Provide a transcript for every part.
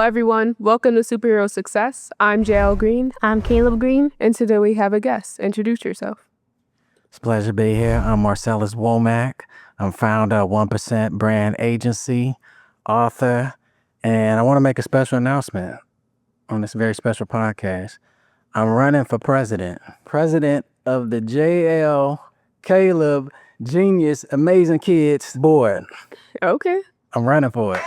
everyone. Welcome to Superhero Success. I'm Jael Green. I'm Caleb Green. And today we have a guest. Introduce yourself. It's a pleasure to be here. I'm Marcellus Womack. I'm founder of 1% Brand Agency, author, and I want to make a special announcement on this very special podcast. I'm running for president of the Jael, Caleb, Genius, Amazing Kids board. Okay. I'm running for it.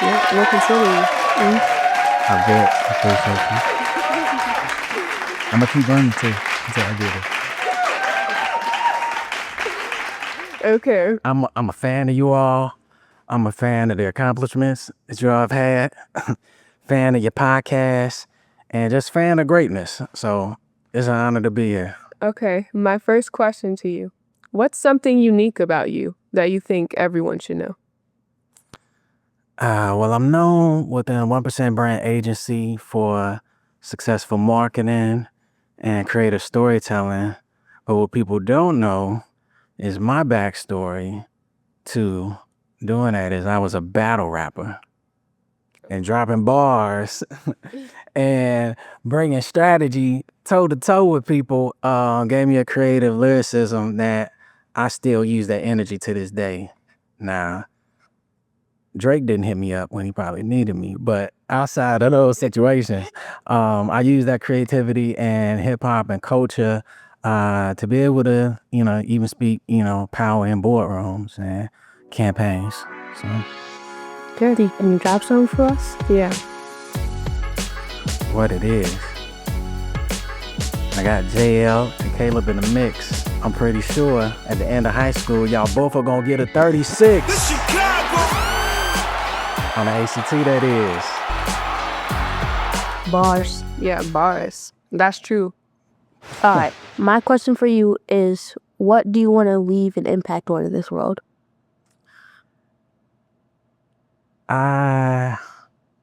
Yeah, we're considering. I bet. I appreciate you. I'm going to keep running too until I get it. Okay. I'm a fan of you all. I'm a fan of the accomplishments that you all have had. Fan of your podcast. And just fan of greatness. So it's an honor to be here. Okay. My first question to you. What's something unique about you that you think everyone should know? Well, I'm known within 1% Brand Agency for successful marketing and creative storytelling. But what people don't know is my backstory to doing that is I was a battle rapper and dropping bars and bringing strategy toe-to-toe with people gave me a creative lyricism that I still use that energy to this day. Now, Drake didn't hit me up when he probably needed me, but outside of those situations, I use that creativity and hip hop and culture to be able to, even speak, power in boardrooms and campaigns. So, Good. Can you drop something for us? Yeah. what it is, I got Jael and Caleb in the mix. I'm pretty sure at the end of high school, y'all both are gonna get a 36. On the ACT, that is. Bars. Yeah, bars. That's true. All right. My question for you is, what do you want to leave an impact on in this world? I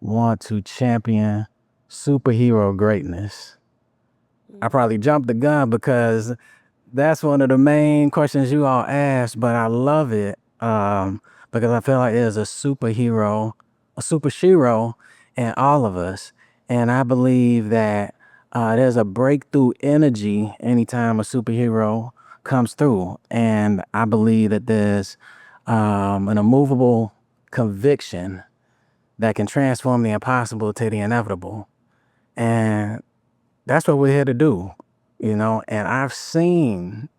want to champion superhero greatness. I probably jumped the gun because that's one of the main questions you all ask, but I love it because I feel like there's a superhero in all of us. And I believe that there's a breakthrough energy anytime a superhero comes through. And I believe that there's an immovable conviction that can transform the impossible to the inevitable. And that's what we're here to do, and I've seen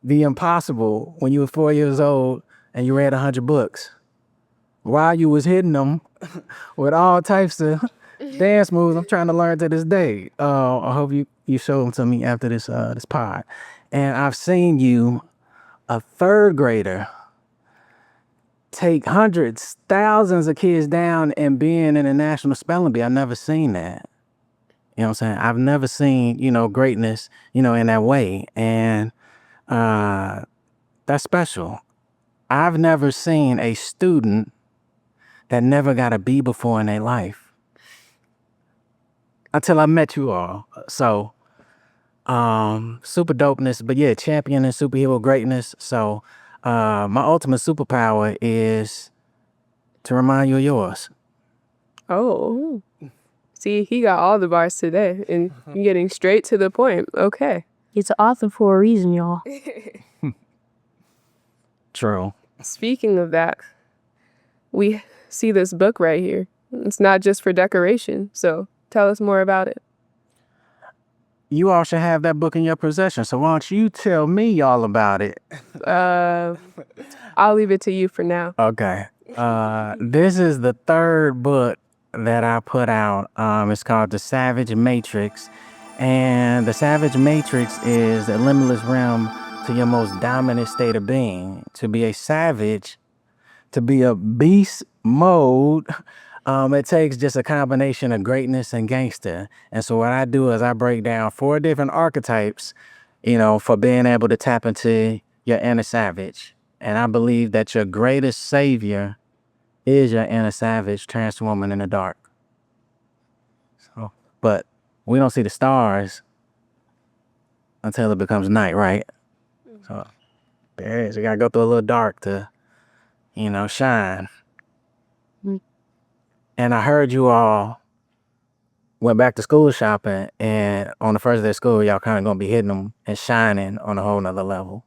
the impossible when you were 4 years old and you read 100 books while you was hitting them with all types of dance moves I'm trying to learn to this day. I hope you show them to me after this pod. And I've seen you, a third grader, take hundreds, thousands of kids down and being in a national spelling bee. I've never seen that. You know what I'm saying? I've never seen, greatness, in that way. And that's special. I've never seen a student that never got a B before in their life until I met you all. So, super dopeness, but yeah, championing superhero greatness. So, my ultimate superpower is to remind you of yours. Oh. See, he got all the bars today and you're getting straight to the point. Okay. He's an author for a reason, y'all. True. Speaking of that, we see this book right here. It's not just for decoration. So tell us more about it. You all should have that book in your possession. So why don't you tell me all about it? I'll leave it to you for now. Okay. This is the third book that I put out. It's called The Savage Matrix. And the Savage Matrix is the limitless realm to your most dominant state of being. To be a savage, to be a beast mode, it takes just a combination of greatness and gangster. And so what I do is I break down 4 different archetypes, for being able to tap into your inner savage. And I believe that your greatest savior is your inner savage transforming in the dark. So, but we don't see the stars until it becomes night, right? So there it is. You gotta go through a little dark to, shine. And I heard you all went back to school shopping, and on the first day of school, y'all kind of gonna be hitting them and shining on a whole nother level.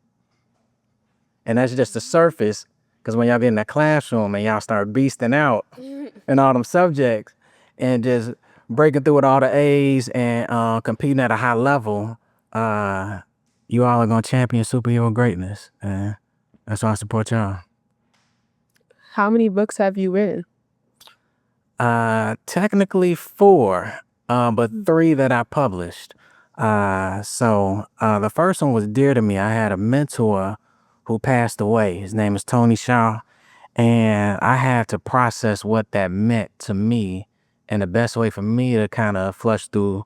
And that's just the surface, because when y'all get in that classroom and y'all start beasting out in all them subjects and just breaking through with all the A's and competing at a high level, you all are gonna champion superhero greatness. And that's why I support y'all. How many books have you written? Technically 4, but 3 that I published. So the first one was dear to me. I had a mentor who passed away. His name is Tony Shaw, and I had to process what that meant to me. And the best way for me to kind of flush through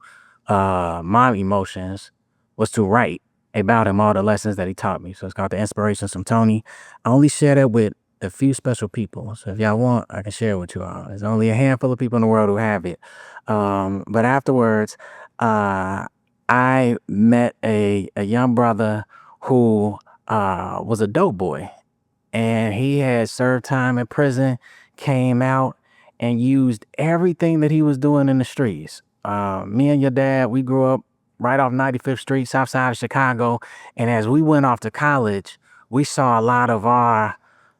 my emotions was to write about him, all the lessons that he taught me. So it's called The Inspirations from Tony. I only share that with a few special people. So if y'all want, I can share it with you all. There's only a handful of people in the world who have it. But afterwards, I met a young brother who was a dope boy, and he had served time in prison, came out, and used everything that he was doing in the streets. Me and your dad, we grew up right off 95th Street, south side of Chicago, and as we went off to college, we saw a lot of our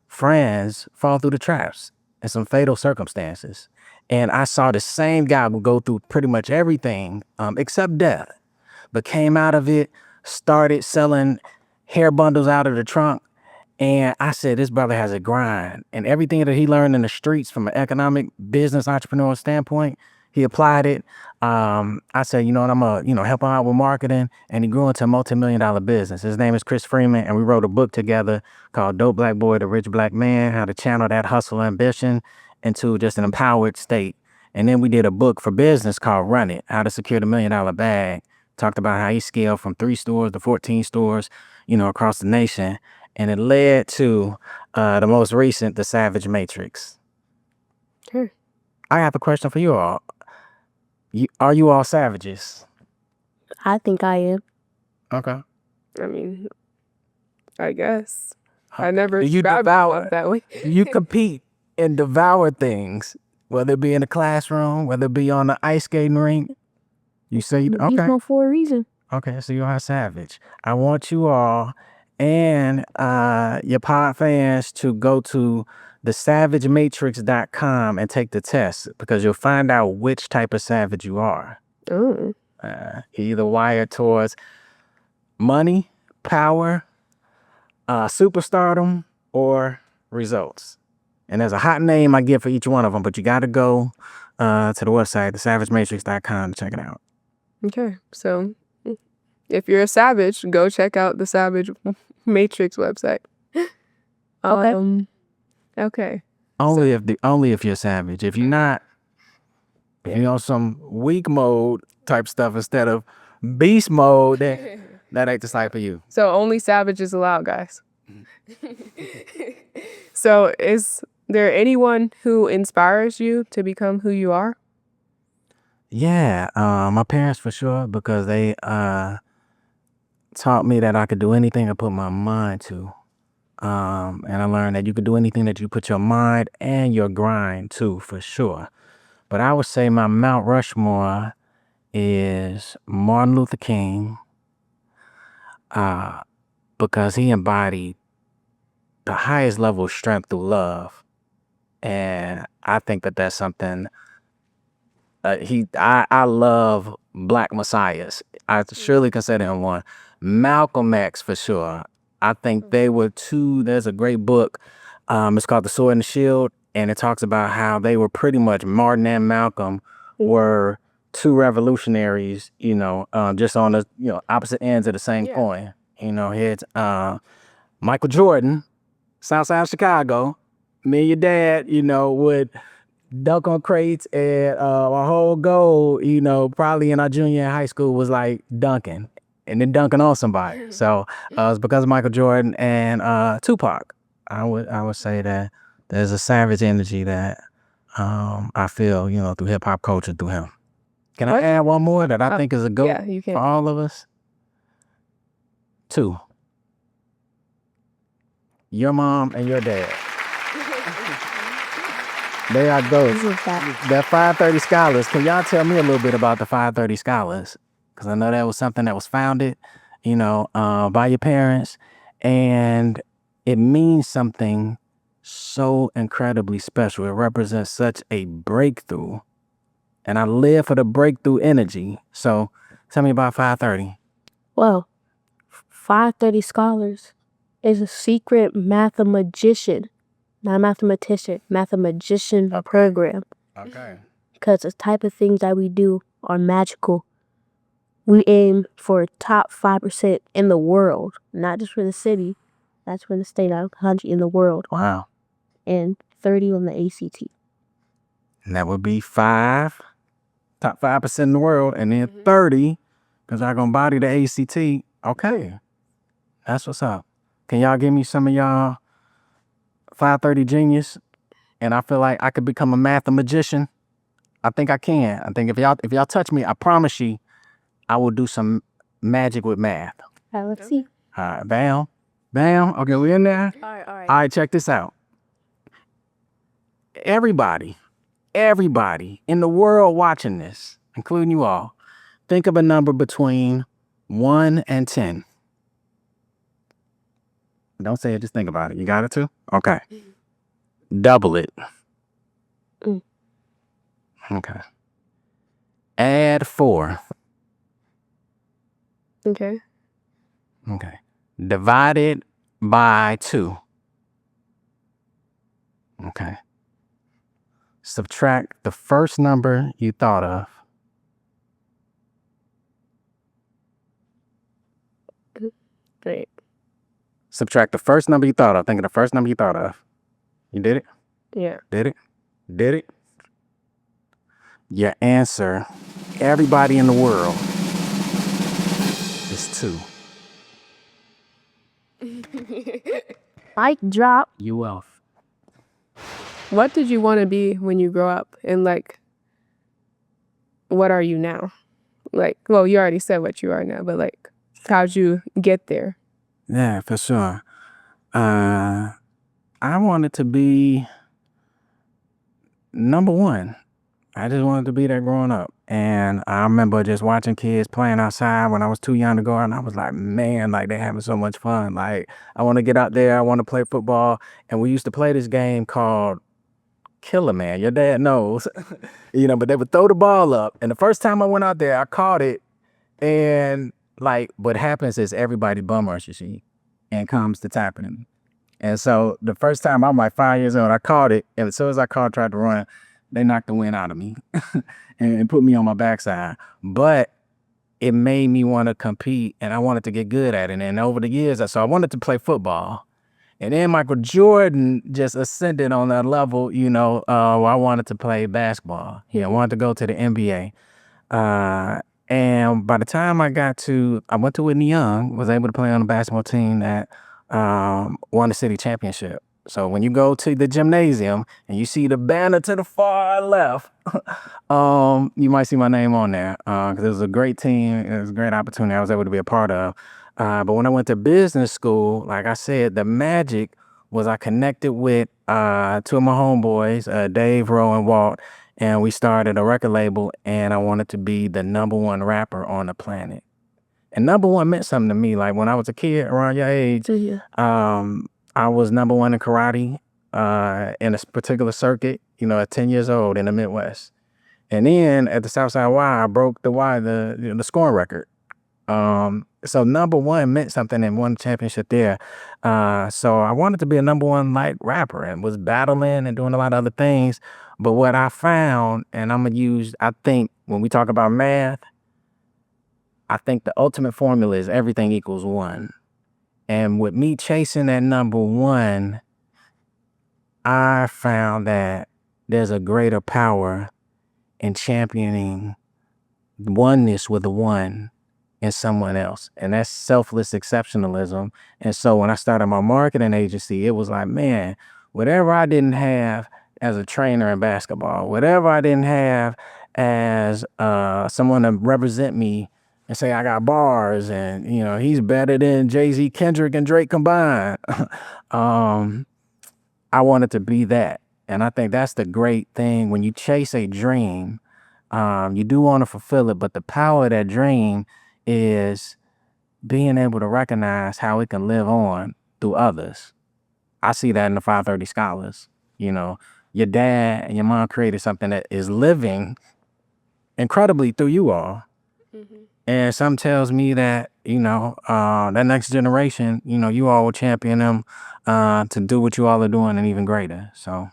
friends fall through the traps in some fatal circumstances. And I saw the same guy who go through pretty much everything except death, but came out of it, started selling hair bundles out of the trunk. And I said, this brother has a grind, and everything that he learned in the streets from an economic business entrepreneurial standpoint, he applied it. I said, you know what, I'm gonna help him out with marketing, and he grew into a multi-million-dollar business. His name is Chris Freeman, and we wrote a book together called Dope Black Boy, the Rich Black Man, how to channel that hustle ambition into just an empowered state. And then we did a book for business called Run It, how to secure the $1 million bag. Talked about how he scaled from 3 stores to 14 stores, across the nation. And it led to the most recent, The Savage Matrix. Sure. I have a question for you all. Are you all savages? I think I am. Okay. I mean, I guess. I never Do you described devour myself that way. You compete and devour things, whether it be in the classroom, whether it be on the ice skating rink. You say, Beast okay. mode for a reason. Okay, so you are savage. I want you all and your pod fans to go to thesavagematrix.com and take the test, because you'll find out which type of savage you are. Oh. You're either wired towards money, power, superstardom, or results. And there's a hot name I give for each one of them, but you got to go to the website, thesavagematrix.com, to check it out. Okay. So if you're a savage, go check out the Savage Matrix website. Okay. Only if you're savage. If you're not, if you're on some weak mode type stuff instead of beast mode, that ain't the site for you. So only savage is allowed, guys. So is there anyone who inspires you to become who you are? Yeah, my parents for sure, because they taught me that I could do anything I put my mind to. And I learned that you could do anything that you put your mind and your grind to, for sure. But I would say my Mount Rushmore is Martin Luther King, because he embodied the highest level of strength through love. And I think that that's something I love Black messiahs. I surely consider him one. Malcolm X for sure. I think they were two. There's a great book. It's called The Sword and the Shield, and it talks about how they were pretty much, Martin and Malcolm were two revolutionaries, just on the opposite ends of the same coin. Here's Michael Jordan, south side of Chicago. Me and your dad, would dunk on crates, and our whole goal, probably in our junior year in high school, was like dunking and then dunking on somebody. So it's because of Michael Jordan and Tupac. I would say that there's a savage energy that I feel, through hip hop culture, through him. Can I add one more that I think is a goat for all of us? 2. Your mom and your dad. There I go. This is that. That 530 Scholars. Can y'all tell me a little bit about the 530 Scholars? Because I know that was something that was founded, by your parents, and it means something so incredibly special. It represents such a breakthrough, and I live for the breakthrough energy. So, tell me about 530. Well, 530 Scholars is a secret mathematician, not a mathematician, mathematician program. Okay. Because the type of things that we do are magical. We aim for top 5% in the world, not just for the city. That's for the state, not the country, in the world. Wow. And 30 on the ACT. And that would be top 5% in the world, and then 30, because I'm going to body the ACT. Okay. That's what's up. Can y'all give me some of y'all 530 genius? And I feel like I could become a mathematician. I think I can. I think if y'all touch me, I promise you, I will do some magic with math. All right, let's see. All right, bam. Bam. Okay, we in there? All right. All right, check this out. Everybody in the world watching this, including you all, think of a number between 1 and 10. Don't say it, just think about it. You got it too? Okay. Double it. Mm. Okay. Add 4. Okay. Okay. Divide it by 2. Okay. Subtract the first number you thought of. Great. Subtract the first number you thought of. Think of the first number you thought of. You did it? Yeah. Did it? Did it? Your answer, everybody in the world, is 2. Mic drop. You off. What did you want to be when you grow up? And like, what are you now? Like, well, you already said what you are now, but like, how'd you get there? Yeah, for sure. I wanted to be number 1. I just wanted to be there growing up. And I remember just watching kids playing outside when I was too young to go out. And I was like, man, like they're having so much fun. Like, I want to get out there. I want to play football. And we used to play this game called Killer Man. Your dad knows, but they would throw the ball up. And the first time I went out there, I caught it. And like, what happens is everybody bum rushes you and comes to tapping him. And so the first time I'm like 5 years old, I caught it. And as soon as I caught, tried to run, they knocked the wind out of me and put me on my backside. But it made me want to compete, and I wanted to get good at it. And over the years, so I wanted to play football. And then Michael Jordan just ascended on that level, where I wanted to play basketball. I wanted to go to the NBA. And by the time I went to Whitney Young, was able to play on the basketball team that won the city championship. So when you go to the gymnasium and you see the banner to the far left, you might see my name on there because it was a great team. It was a great opportunity I was able to be a part of. But when I went to business school, like I said, the magic was I connected with 2 of my homeboys, Dave, Rowe, and Walt, and we started a record label, and I wanted to be the number 1 rapper on the planet. And number 1 meant something to me. Like when I was a kid around your age, I was number 1 in karate in a particular circuit, at 10 years old in the Midwest. And then at the Southside Y, I broke the scoring record. So number 1 meant something and won the championship there. So I wanted to be a number 1 like rapper and was battling and doing a lot of other things. But what I found, and I think when we talk about math, I think the ultimate formula is everything equals 1. And with me chasing that number 1, I found that there's a greater power in championing oneness with a 1 in someone else. And that's selfless exceptionalism. And so when I started my marketing agency, it was like, man, whatever I didn't have as a trainer in basketball, whatever I didn't have as someone to represent me and say I got bars and, he's better than Jay-Z, Kendrick, and Drake combined. I wanted to be that. And I think that's the great thing when you chase a dream. You do want to fulfill it, but the power of that dream is being able to recognize how it can live on through others. I see that in the 530 Scholars. You know, your dad and your mom created something that is living incredibly through you all. And some tells me that, that next generation, you all will champion them to do what you all are doing and even greater. So,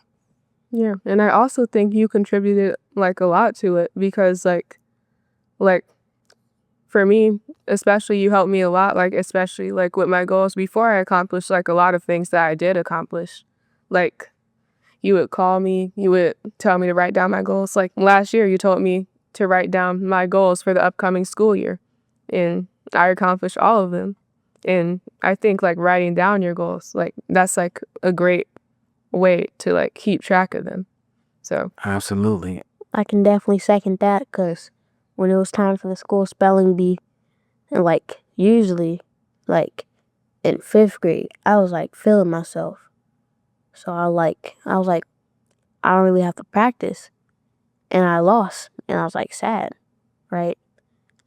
Yeah, and I also think you contributed like a lot to it because like for me, especially you helped me a lot, like especially like with my goals before I accomplished like a lot of things that I did accomplish. Like you would call me, you would tell me to write down my goals. Like last year you told me to write down my goals for the upcoming school year. And I accomplished all of them. And I think like writing down your goals, like that's like a great way to like keep track of them. So absolutely. I can definitely second that because when it was time for the school spelling bee, and like usually, like in 5th grade, I was like feeling myself. So I was like, I don't really have to practice. And I lost. And I was like sad, right?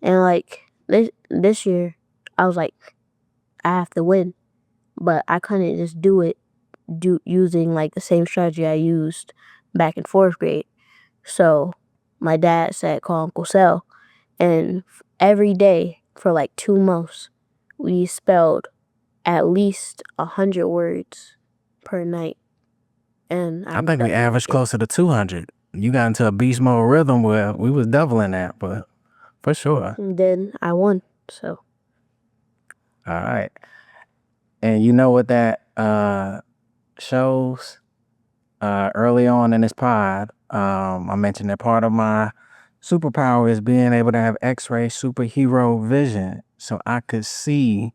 And like this year, I was like, I have to win. But I couldn't just do it using like the same strategy I used back in 4th grade. So my dad said, call Uncle Sal. And every day for like 2 months, we spelled at least 100 words per night. And I think we averaged closer to 200. You got into a beast mode rhythm where we was doubling that, but for sure. And then I won. So. All right. And you know what that shows? Early on in this pod, I mentioned that part of my superpower is being able to have X-ray superhero vision. So I could see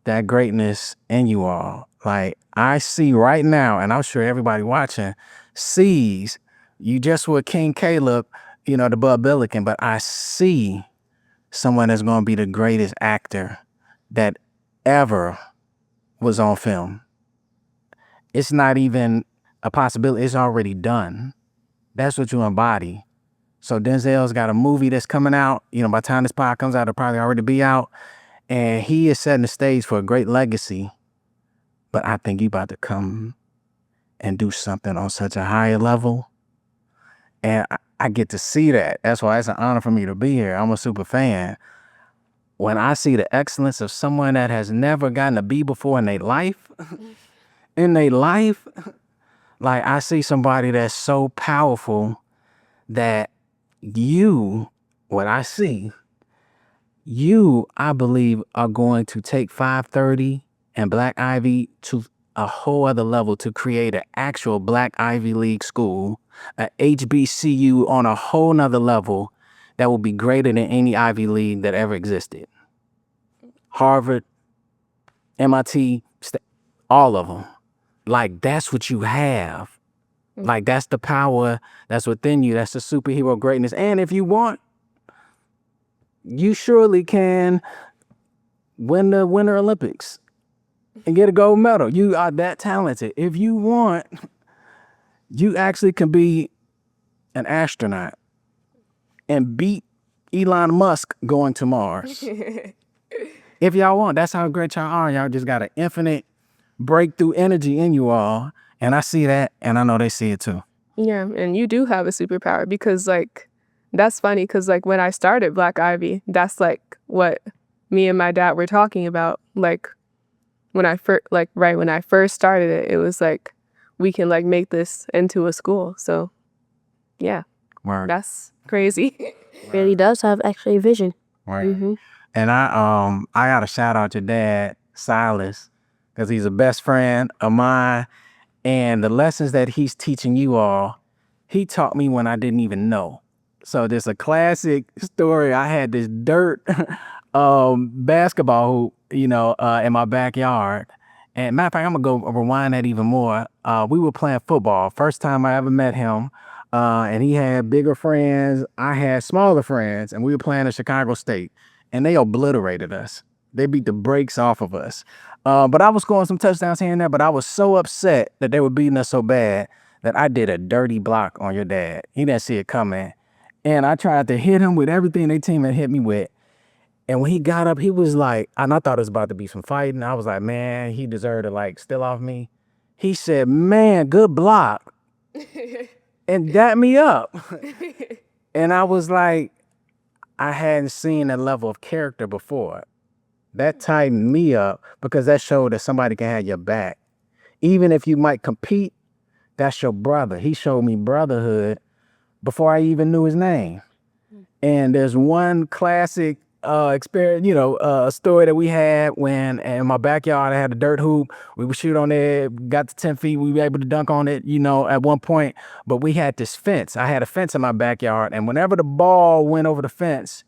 that greatness in you all. Like I see right now, and I'm sure everybody watching sees, you just were King Caleb, the Bud Billiken, but I see someone that's going to be the greatest actor that ever was on film. It's not even a possibility. It's already done. That's what you embody. So Denzel's got a movie that's coming out. By the time this pod comes out, it'll probably already be out. And he is setting the stage for a great legacy. But I think he's about to come and do something on such a higher level. And I get to see that. That's why it's an honor for me to be here. I'm a super fan. When I see the excellence of someone that has never gotten a B before in their life, like I see somebody that's so powerful that I believe are going to take 530 and Black Ivy to a whole other level to create an actual Black Ivy League school, a HBCU on a whole nother level that will be greater than any Ivy League that ever existed. Harvard, MIT, all of them. Like, that's what you have. Like, that's the power that's within you. That's the superhero greatness. And if you want, you surely can win the Winter Olympics and get a gold medal. You are that talented. If you want, you actually can be an astronaut and beat Elon Musk going to Mars. If y'all want, that's how great y'all are. Y'all just got an infinite breakthrough energy in you all. And I see that, and I know they see it too. Yeah, and you do have a superpower because like, that's funny because like when I started Black Ivy, that's like what me and my dad were talking about. Like when I first started it, it was like, we can like make this into a school. So yeah, Word. That's crazy. Really does have X-ray vision. Right. Mm-hmm. And I gotta shout out your dad, Silas, because he's a best friend of mine. And the lessons that he's teaching you all, he taught me when I didn't even know. So there's a classic story. I had this dirt basketball hoop, in my backyard. And matter of fact, I'm gonna go rewind that even more. We were playing football. First time I ever met him. And he had bigger friends. I had smaller friends. And we were playing at Chicago State. And they obliterated us. They beat the brakes off of us. But I was scoring some touchdowns here and there. But I was so upset that they were beating us so bad that I did a dirty block on your dad. He didn't see it coming. And I tried to hit him with everything their team had hit me with. And when he got up, he was like, and I thought it was about to be some fighting. I was like, man, he deserved to like steal off me. He said, man, good block. And dapped me up. And I was like, I hadn't seen that level of character before. That tightened me up because that showed that somebody can have your back. Even if you might compete, that's your brother. He showed me brotherhood before I even knew his name. And there's one classic experience, a story that we had when in my backyard I had a dirt hoop. We would shoot on it, got to 10 feet, we were able to dunk on it, at one point. But we had this fence. I had a fence in my backyard, and whenever the ball went over the fence,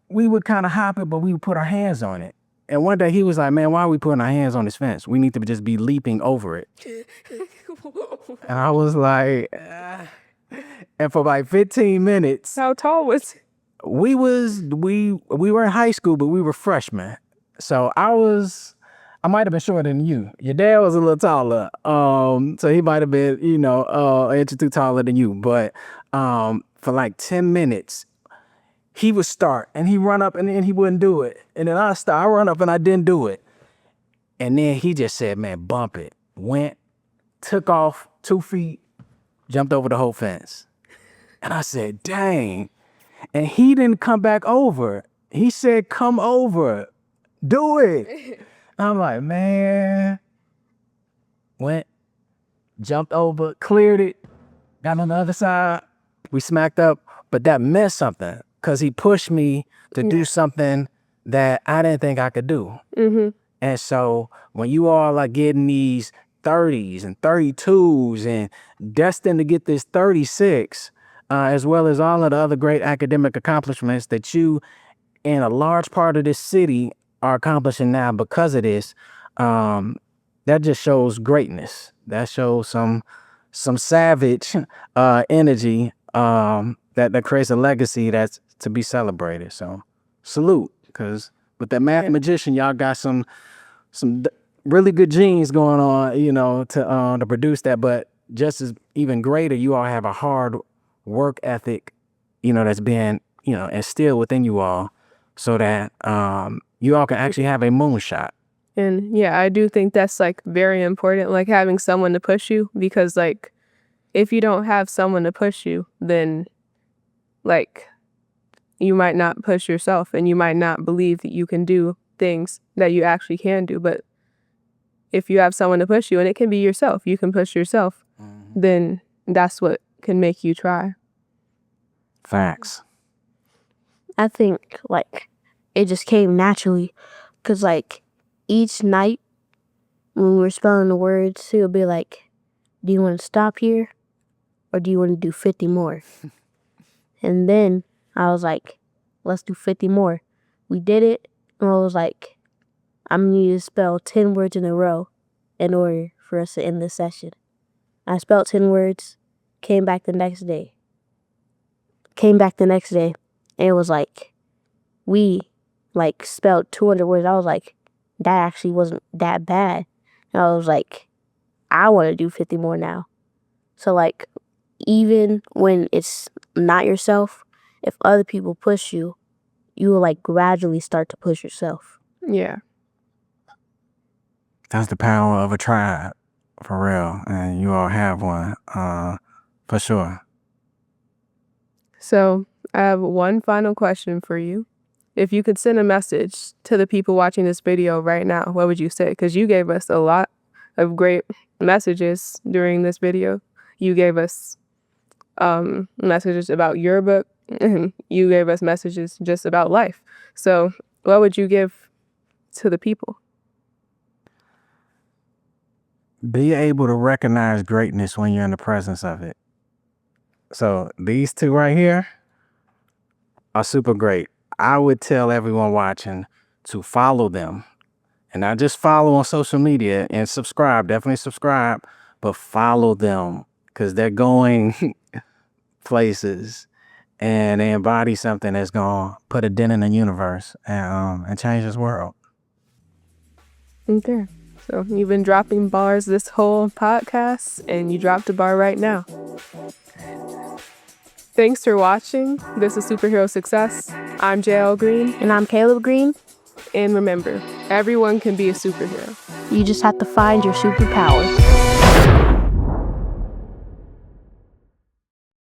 we would kind of hop it, but we would put our hands on it. And one day he was like, man, why are we putting our hands on this fence? We need to just be leaping over it. And I was like, and for like 15 minutes. How tall was it? We were in high school, but we were freshmen. So I might have been shorter than you. Your dad was a little taller. So he might have been, an inch or two taller than you. But for like 10 minutes, he would start and he'd run up and then he wouldn't do it. And then I run up and I didn't do it. And then he just said, man, bump it. Went, took off 2 feet, jumped over the whole fence. And I said, dang. And he didn't come back over. He said, come over, do it. I'm like, man. Went, jumped over, cleared it, got on the other side. We smacked up, but that meant something because he pushed me to do something that I didn't think I could do. Mm-hmm. And so when you all are getting these 30s and 32s and destined to get this 36, as well as all of the other great academic accomplishments that you in a large part of this city are accomplishing now because of this, that just shows greatness. That shows some savage energy that creates a legacy that's to be celebrated. So salute, because with that math magician, y'all got some really good genes going on, to produce that. But just as even greater, you all have a hard work ethic, that's been, instilled within you all so that you all can actually have a moonshot. And yeah, I do think that's like very important, like having someone to push you, because like if you don't have someone to push you, then like you might not push yourself and you might not believe that you can do things that you actually can do. But if you have someone to push you, and it can be yourself, you can push yourself, then that's what can make you try. Facts. I think like it just came naturally because like each night when we were spelling the words, he would be like, do you want to stop here or do you want to do 50 more? And then I was like, let's do 50 more. We did it, and I was like, I'm going to need to spell 10 words in a row in order for us to end this session. I spelled 10 words, came back the next day, and it was like, we like spelled 200 words. I was like, that actually wasn't that bad. And I was like, I want to do 50 more now. So like, even when it's not yourself, if other people push you, you will like gradually start to push yourself. Yeah. That's the power of a tribe, for real. And you all have one, for sure. So I have one final question for you. If you could send a message to the people watching this video right now, what would you say? Because you gave us a lot of great messages during this video. You gave us messages about your book. You gave us messages just about life. So what would you give to the people? Be able to recognize greatness when you're in the presence of it. So these two right here are super great. I would tell everyone watching to follow them, and not just follow on social media and subscribe, definitely subscribe, but follow them because they're going places and they embody something that's going to put a dent in the universe and change this world. Okay. So you've been dropping bars this whole podcast, and you dropped a bar right now. Thanks for watching. This is Superhero Success. I'm Jael Green. And I'm Caleb Green. And remember, everyone can be a superhero. You just have to find your superpower.